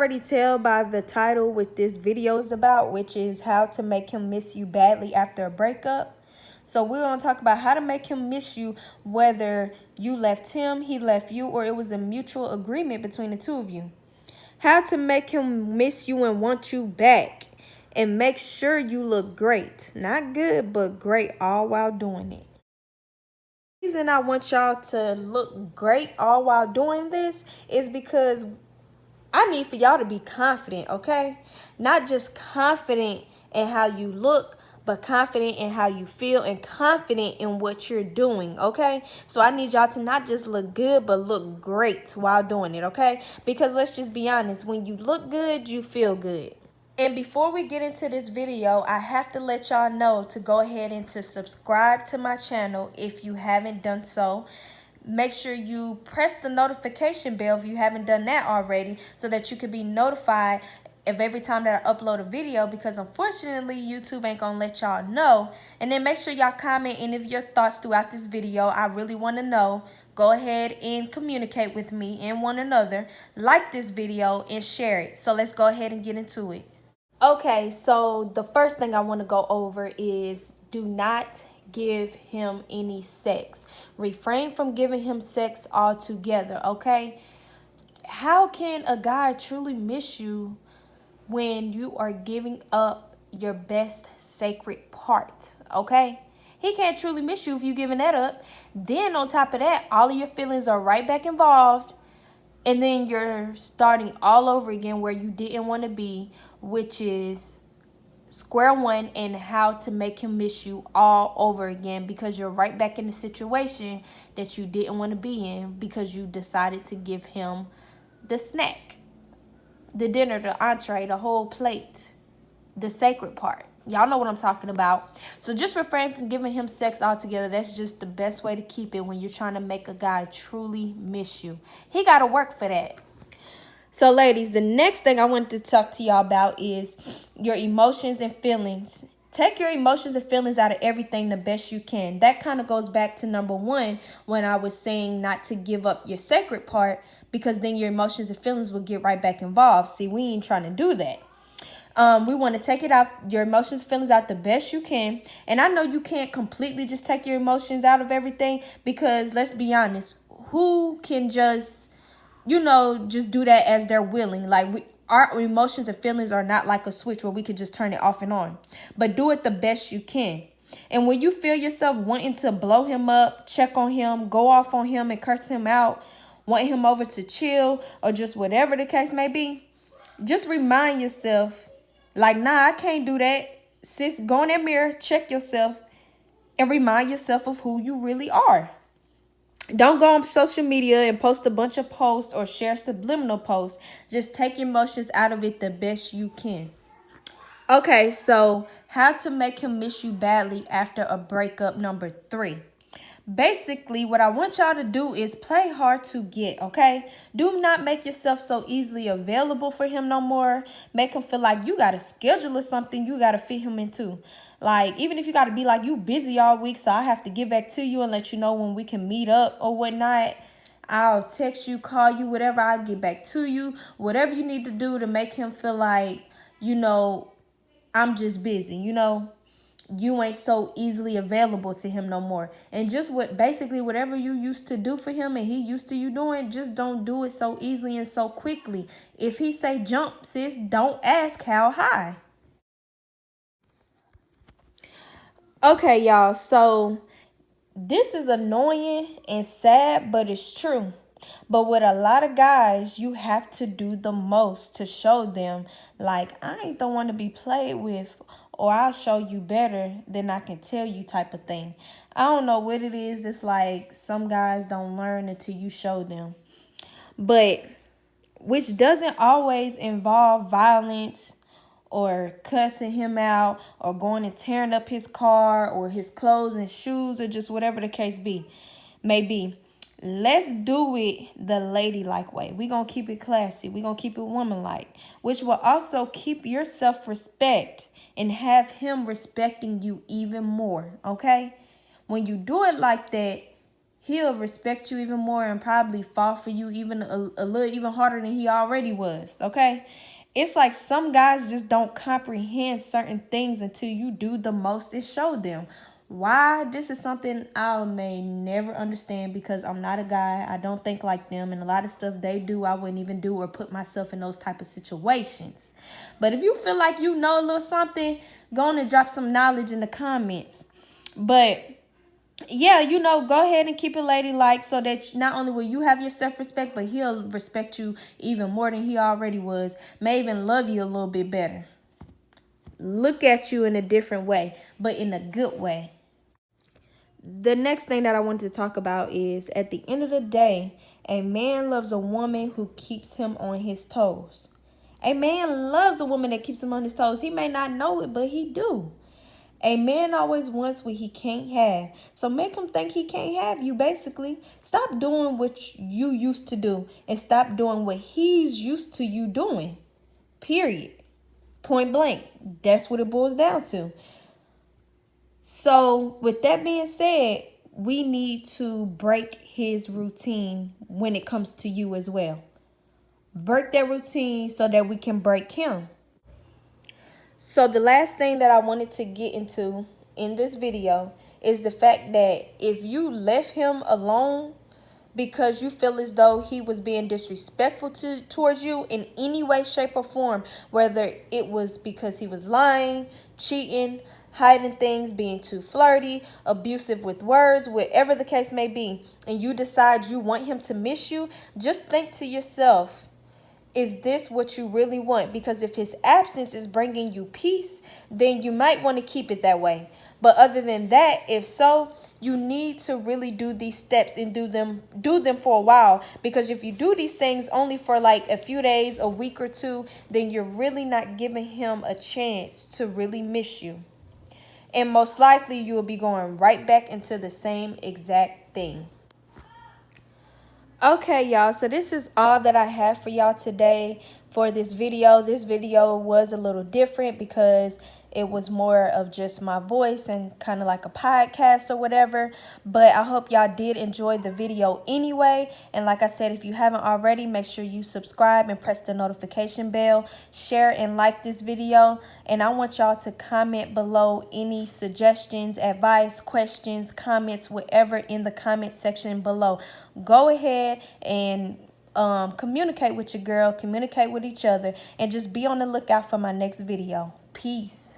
already tell by the title what this video is about, which is how to make him miss you badly after a breakup. So we're going to talk about how to make him miss you, whether you left him, he left you, or it was a mutual agreement between the two of you. How to make him miss you and want you back. And make sure you look great. Not good, but great all while doing it. The reason I want y'all to look great all while doing this is because I need for y'all to be confident, okay? Not just confident in how you look, but confident in how you feel and confident in what you're doing, okay? So I need y'all to not just look good, but look great while doing it, okay? Because let's just be honest, when you look good, you feel good. And before we get into this video, I have to let y'all know to go ahead and to subscribe to my channel if you haven't done so. Make sure you press the notification bell if you haven't done that already, so that you can be notified of every time that I upload a video, because unfortunately YouTube ain't gonna let y'all know. And then make sure y'all comment any of your thoughts throughout this video. I really want to know. Go ahead and communicate with me and one another. Like this video and share it. So let's go ahead and get into it. Okay, so the first thing I want to go over is do not give him any sex. Refrain from giving him sex altogether, okay? How can a guy truly miss you when you are giving up your best sacred part, okay? He can't truly miss you if you're giving that up. Then on top of that, all of your feelings are right back involved. And then you're starting all over again where you didn't want to be, which is square one and how to make him miss you all over again, because you're right back in the situation that you didn't want to be in because you decided to give him the snack, the dinner, the entree, the whole plate, the sacred part. Y'all know what I'm talking about. So just refrain from giving him sex altogether. That's just the best way to keep it when you're trying to make a guy truly miss you. He got to work for that. So ladies, the next thing I wanted to talk to y'all about is your emotions and feelings. Take your emotions and feelings out of everything the best you can. That kind of goes back to number one when I was saying not to give up your sacred part, because then your emotions and feelings will get right back involved. See, we ain't trying to do that. We want to take it out, your emotions, feelings out the best you can. And I know you can't completely just take your emotions out of everything, because let's be honest, who can just, just do that as they're willing? Like our emotions and feelings are not like a switch where we could just turn it off and on, but do it the best you can. And when you feel yourself wanting to blow him up, check on him, go off on him and curse him out, want him over to chill, or just whatever the case may be, just remind yourself, like, nah, I can't do that. Sis, go in that mirror, check yourself, and remind yourself of who you really are. Don't go on social media and post a bunch of posts or share subliminal posts. Just take your emotions out of it the best you can. Okay, so how to make him miss you badly after a breakup, number 3. Basically, what I want y'all to do is play hard to get, okay? Do not make yourself so easily available for him no more. Make him feel like you got to schedule or something you got to fit him into. Like, even if you got to be like, you busy all week, so I have to get back to you and let you know when we can meet up or whatnot. I'll text you, call you, whatever. I'll get back to you. Whatever you need to do to make him feel like, I'm just busy, you ain't so easily available to him no more. And just basically whatever you used to do for him and he used to you doing, just don't do it so easily and so quickly. If he say jump, sis, don't ask how high. Okay, y'all, so this is annoying and sad, but it's true. But with a lot of guys, you have to do the most to show them, like, I ain't the one to be played with, or I'll show you better than I can tell you type of thing. I don't know what it is. It's like some guys don't learn until you show them. But which doesn't always involve violence or cussing him out or going and tearing up his car or his clothes and shoes or just whatever the case may be. Let's do it the ladylike way. We're going to keep it classy. We're going to keep it womanlike, which will also keep your self-respect and have him respecting you even more, okay? When you do it like that, he'll respect you even more and probably fall for you even a little even harder than he already was, okay? It's like some guys just don't comprehend certain things until you do the most and show them. Why? This is something I may never understand because I'm not a guy. I don't think like them. And a lot of stuff they do, I wouldn't even do or put myself in those type of situations. But if you feel like you know a little something, go on and drop some knowledge in the comments. But yeah, go ahead and keep it ladylike so that not only will you have your self-respect, but he'll respect you even more than he already was. May even love you a little bit better. Look at you in a different way, but in a good way. The next thing that I wanted to talk about is at the end of the day, a man loves a woman who keeps him on his toes. A man loves a woman that keeps him on his toes. He may not know it, but he do. A man always wants what he can't have. So make him think he can't have you, basically. Stop doing what you used to do and stop doing what he's used to you doing. Period. Point blank. That's what it boils down to. So with that being said, we need to break his routine when it comes to you as well. Break that routine so that we can break him. So the last thing that I wanted to get into in this video is the fact that if you left him alone because you feel as though he was being disrespectful towards you in any way, shape, or form, whether it was because he was lying, cheating, hiding things, being too flirty, abusive with words, whatever the case may be, and you decide you want him to miss you, just think to yourself, is this what you really want? Because if his absence is bringing you peace, then you might want to keep it that way. But other than that, if so, you need to really do these steps and do them for a while. Because if you do these things only for like a few days, a week or two, then you're really not giving him a chance to really miss you. And most likely you will be going right back into the same exact thing. Okay, y'all, so this is all that I have for y'all today for this video. This video was a little different because it was more of just my voice and kind of like a podcast or whatever. But I hope y'all did enjoy the video anyway. And like I said, if you haven't already, make sure you subscribe and press the notification bell. Share and like this video. And I want y'all to comment below any suggestions, advice, questions, comments, whatever in the comment section below. Go ahead and communicate with your girl, communicate with each other, and just be on the lookout for my next video. Peace.